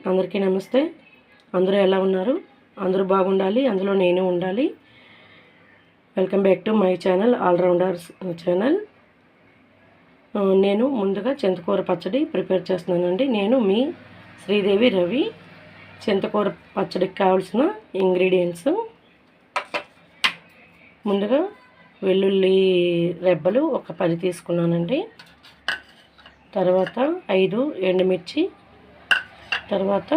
అందరికీ నమస్తే. అందరూ ఎలా ఉన్నారు? అందరూ బాగుండాలి, అందులో నేను ఉండాలి. Welcome back to my channel, allrounders channel. నేను ముందుగా చింతకూర పచ్చడి ప్రిపేర్ చేస్తున్నానండి. నేను మీ శ్రీదేవి రవి. చింతకూర పచ్చడికి కావాల్సిన ఇంగ్రీడియంట్స్: ముందుగా వెల్లుల్లి రెబ్బలు ఒక 10 తీసుకున్నానండి. తర్వాత 5 ఎండుమిర్చి, తర్వాత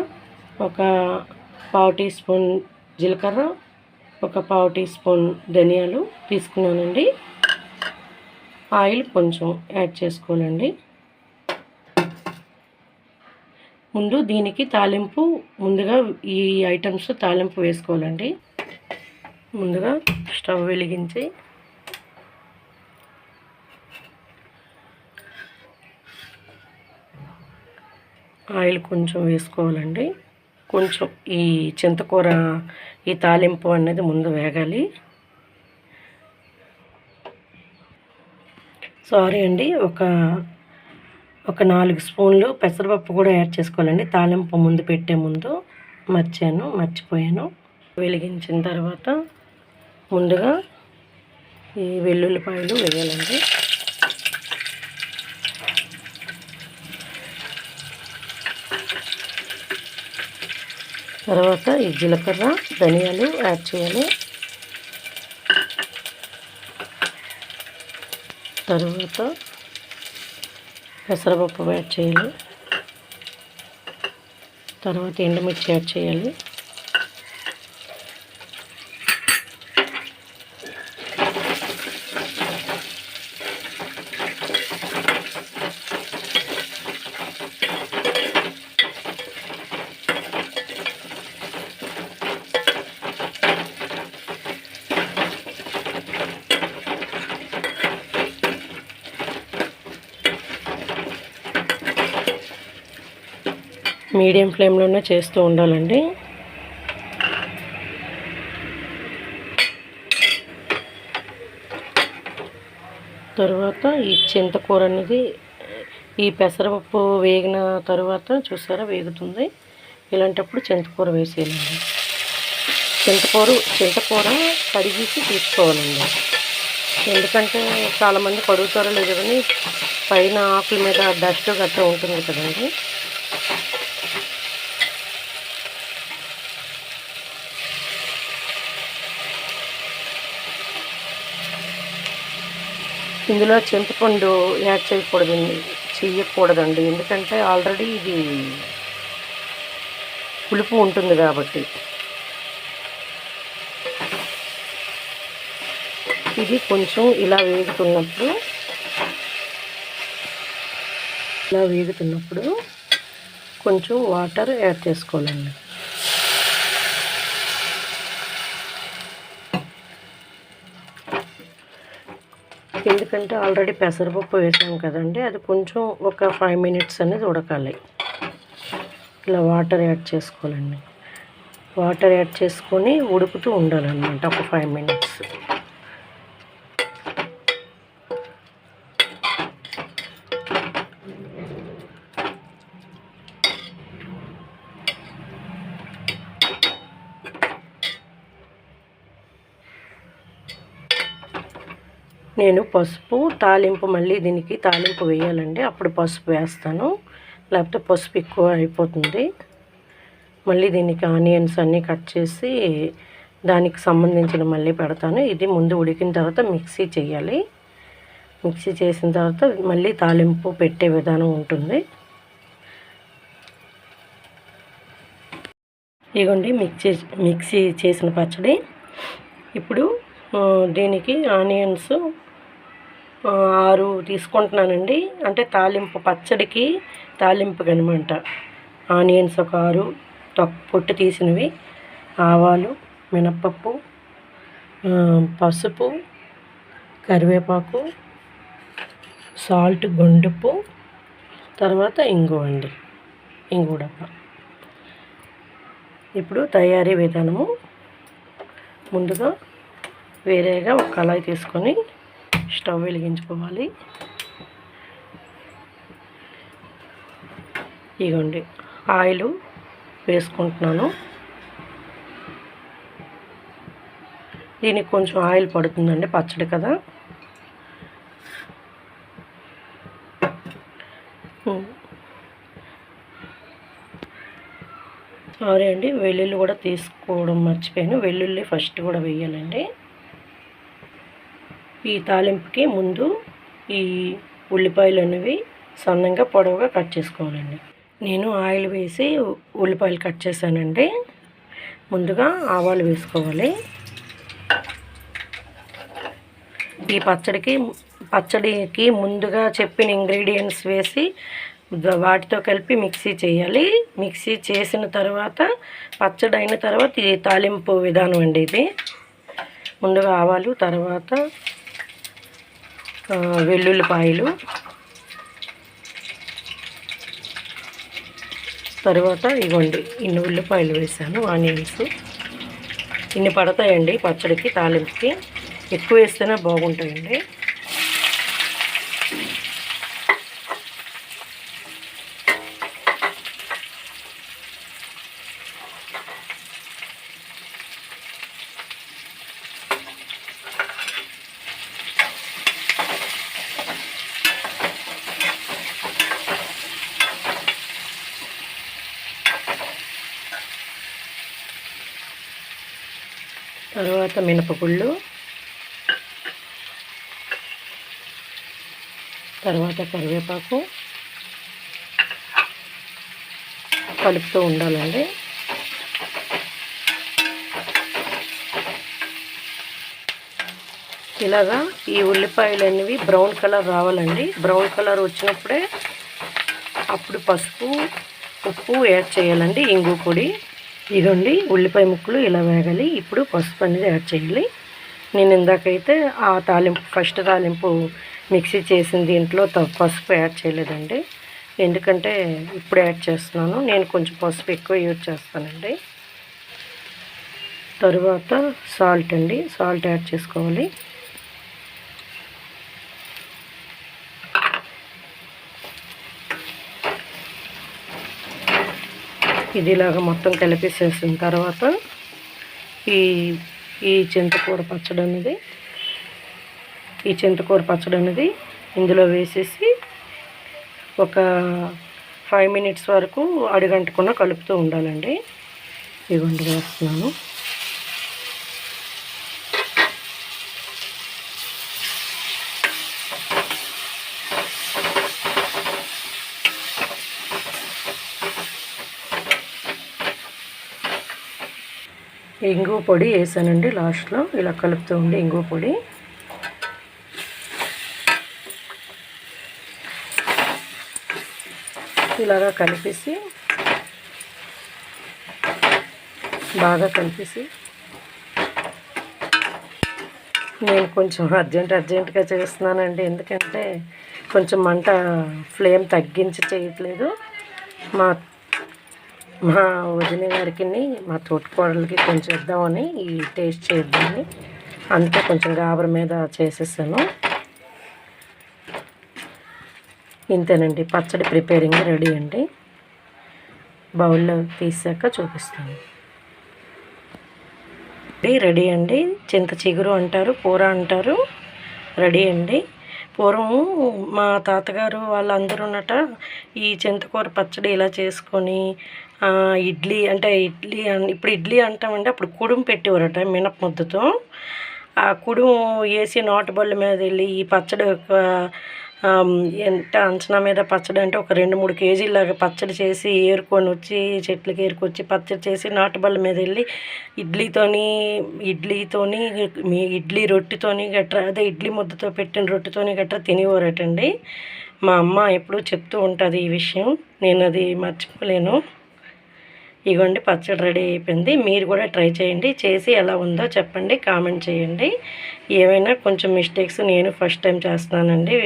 ఒక 1/2 టీ స్పూన్ జీలకర్ర, ఒక 1/2 టీ స్పూన్ ధనియాలు తీసుకున్నానండి. ఆయిల్ కొంచెం యాడ్ చేసుకోవాలండి. ముందు దీనికి తాలింపు, ముందుగా ఈ ఐటమ్స్ తాలింపు వేసుకోవాలండి. ముందుగా స్టవ్ వెలిగించి ఆయిల్ కొంచెం వేసుకోవాలండి. కొంచెం ఈ చింతకూర ఈ తాలింపు అనేది ముందు వేగాలి. సారీ అండి, ఒక 4 స్పూన్లు పెసరపప్పు కూడా యాడ్ చేసుకోవాలండి. తాలింపు ముందు పెట్టే ముందు మర్చిపోయాను. వెలిగించిన తర్వాత ముందుగా ఈ వెల్లుల్లిపాయలు వేయాలండి. తర్వాత ఈ జీలకర్ర, ధనియాలు యాడ్ చేయాలి. తర్వాత పెసరపప్పు యాడ్ చేయాలి. తర్వాత ఎండుమిర్చి యాడ్ చేయాలి. మీడియం ఫ్లేమ్లోనే చేస్తూ ఉండాలండి. తర్వాత ఈ చింతకూర అనేది ఈ పెసరపప్పు వేగిన తర్వాత చూసారా వేగుతుంది. ఇలాంటప్పుడు చింతకూర వేసేయాలండి. చింతకూర కడిగేసి తీసుకోవాలండి. ఎందుకంటే చాలామంది కడుగుతారో లేదు కానీ పైన ఆకుల మీద డస్ట్ గట్రా ఉంటుంది కదండి. ఇందులో చింతపండు యాడ్ చేయకూడదండి, ఎందుకంటే ఆల్రెడీ ఇది పులుపు ఉంటుంది కాబట్టి. ఇది కొంచెం ఇలా వేగుతున్నప్పుడు కొంచెం వాటర్ యాడ్ చేసుకోవాలండి. ఎందుకంటే ఆల్రెడీ పెసరపప్పు వేసాం కదండి, అది కొంచెం ఒక 5 మినిట్స్ అనేది ఉడకాలి. ఇలా వాటర్ యాడ్ చేసుకోవాలండి. వాటర్ యాడ్ చేసుకొని ఉడుకుతూ ఉండాలన్నమాట ఒక 5 మినిట్స్. నేను పసుపు తాలింపు, మళ్ళీ దీనికి తాలింపు వేయాలండి, అప్పుడు పసుపు వేస్తాను, లేకపోతే పసుపు ఎక్కువ అయిపోతుంది. మళ్ళీ దీనికి ఆనియన్స్ అన్నీ కట్ చేసి దానికి సంబంధించిన మళ్ళీ పెడతాను. ఇది ముందు ఉడికిన తర్వాత మిక్సీ చేయాలి. మిక్సీ చేసిన తర్వాత మళ్ళీ తాలింపు పెట్టే విధానం ఉంటుంది. ఇదిగోండి మిక్సీ చేసిన పచ్చడి. ఇప్పుడు దీనికి ఆనియన్స్ 6 తీసుకుంటున్నానండి. అంటే పచ్చడికి తాలింపుకి అనమాట. ఆనియన్స్ ఒక 6 పొట్టు తీసినవి, ఆవాలు, మినప్పప్పు, పసుపు, కరివేపాకు, సాల్ట్, గుండుపు, తర్వాత ఇంగువ అండి, ఇంగువ డబ్బా. ఇప్పుడు తయారీ విధానము: ముందుగా వేరేగా ఒక కళాయి తీసుకొని స్టవ్ వెలిగించుకోవాలి. ఇగోండి ఆయిల్ వేసుకుంటున్నాను. దీనికి కొంచెం ఆయిల్ పడుతుందండి, పచ్చడి కదా. సారీ అండి, వెల్లుల్లి కూడా తీసుకోవడం మర్చిపోయాను. వెల్లుల్లి ఫస్ట్ కూడా వేయాలండి. ఈ తాలింపుకి ముందు ఈ ఉల్లిపాయలు అనేవి సన్నంగా పొడవుగా కట్ చేసుకోవాలండి. నేను ఆయిల్ వేసి ఉల్లిపాయలు కట్ చేశానండి. ముందుగా ఆవాలు వేసుకోవాలి. ఈ పచ్చడికి ముందుగా చెప్పిన ఇంగ్రీడియంట్స్ వేసి వాటితో కలిపి మిక్సీ చేయాలి. మిక్సీ చేసిన తర్వాత పచ్చడి అయిన తర్వాత ఈ తాలింపు విధానం అండి ఇది. ముందుగా ఆవాలు, తర్వాత వెల్లుల్లిపాయలు, తర్వాత ఇవ్వండి ఇన్ని ఉల్లిపాయలు వేసాను, ఆనియన్స్. ఇన్ని పడతాయండి పచ్చడికి, తాలింపుకి. ఎక్కువ వేస్తేనే బాగుంటాయండి. తర్వాత మినపగుళ్ళు, తర్వాత కరివేపాకు కలుపుతూ ఉండాలండి. ఇలాగా ఈ ఉల్లిపాయలు అనేవి బ్రౌన్ కలర్ రావాలండి. బ్రౌన్ కలర్ వచ్చినప్పుడే అప్పుడు పసుపు, ఉప్పు యాడ్ చేయాలండి, ఇంగు పొడి. ఇదండి ఉల్లిపాయ ముక్కలు ఇలా వేగాలి. ఇప్పుడు పసుపు అనేది యాడ్ చేయాలి. నేను ఇందాకైతే ఆ తాలింపు ఫస్ట్ తాలింపు మిక్సీ చేసిన దీంట్లో పసుపు యాడ్ చేయలేదండి, ఎందుకంటే ఇప్పుడు యాడ్ చేస్తున్నాను. నేను కొంచెం పసుపు ఎక్కువ యూజ్ చేస్తానండి. తరువాత సాల్ట్ అండి, సాల్ట్ యాడ్ చేసుకోవాలి. ఇది ఇలాగా మొత్తం కలిపేసేసిన తర్వాత ఈ చింతకూర పచ్చడి అనేది ఇందులో వేసేసి ఒక 5 minutes వరకు అడుగంటకుండా కలుపుతూ ఉండాలండి. ఇదిగోండి వేస్తున్నాను. ఇంగువ పొడి వేసానండి లాస్ట్లో. ఇలా కలుపుతూ ఉండి ఇంగువ పొడి ఇలాగా బాగా కలిపేసి నేను కొంచెం అర్జెంటుగా చేస్తున్నానండి, ఎందుకంటే కొంచెం మంట ఫ్లేమ్ తగ్గించి చేయట్లేదు. మా వదిన గారికి, మా తోటికోడలకి కొంచెం ఇద్దామని, ఈ టేస్ట్ చేద్దామని, అంతే కొంచెం గాబర మీద చేసేసాను. ఇంతేనండి, పచ్చడి ప్రిపేరింగ్ రెడీ అండి. బౌల్లో తీసాక చూపిస్తాను. రెడీ అండి. చింత చిగురు అంటారు, కూర అంటారు. రెడీ అండి. పూర్వం మా తాతగారు వాళ్ళందరూ ఈ చింతకూర పచ్చడి ఇలా చేసుకొని ఇడ్లీ ఇప్పుడు ఇడ్లీ అంటామండి, అప్పుడు కుడుము పెట్టేవారట మినపముద్దతో. ఆ కుడుము వేసి నాటుబళ్ళ మీద వెళ్ళి ఈ పచ్చడి ఎంత అంచనా మీద పచ్చడి అంటే ఒక 2-3 kgలాగా పచ్చడి చేసి ఏరుకొని వచ్చి, చెట్లకి ఏరుకొచ్చి పచ్చడి చేసి నాటుబళ్ళ మీద వెళ్ళి ఇడ్లీతోని ఇడ్లీ రొట్టెతోని గట్రా, అదే ఇడ్లీ ముద్దతో పెట్టిన రొట్టెతోని గట్రా తినేవారటండి. మా అమ్మ ఎప్పుడూ చెప్తూ ఉంటుంది ఈ విషయం, నేను అది మర్చిపోలేను. ఇగోండి పచ్చడి రెడీ అయిపోయింది. మీరు కూడా ట్రై చేయండి, చేసి ఎలా ఉందో చెప్పండి, కామెంట్ చేయండి. ఏమైనా కొంచెం మిస్టేక్స్, నేను ఫస్ట్ టైం చేస్తున్నానండి,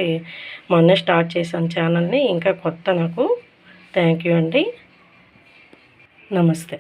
మొన్నే స్టార్ట్ చేశాను ఛానల్ని, ఇంకా కొత్త నాకు. థ్యాంక్ యూ అండి. నమస్తే.